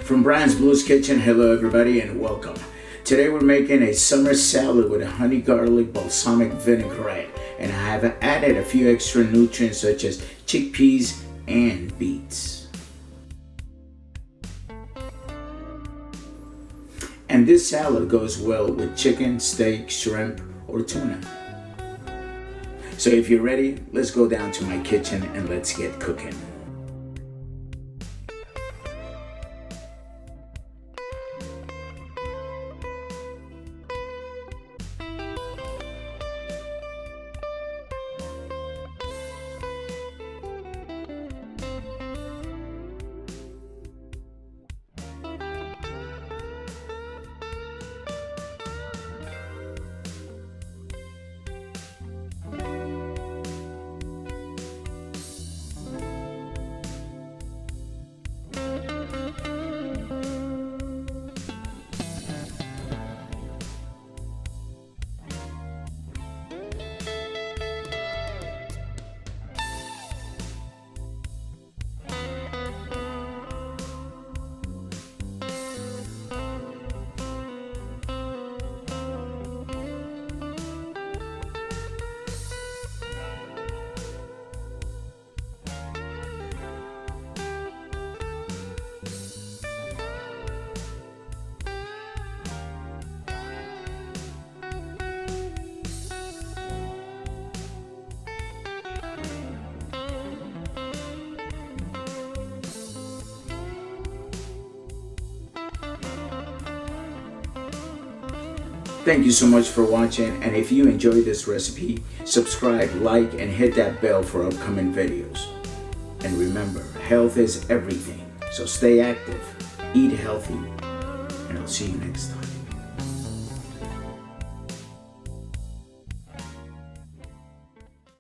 From Brian's Blues Kitchen, hello everybody and welcome. Today we're making a summer salad with a honey garlic balsamic vinaigrette, and I have added a few extra nutrients such as chickpeas and beets. And this salad goes well with chicken, steak, shrimp, or tuna. So if you're ready, let's go down to my kitchen and let's get cooking. Thank you so much for watching, and if you enjoyed this recipe, subscribe, like, and hit that bell for upcoming videos. And remember, health is everything, so stay active, eat healthy, and I'll see you next time.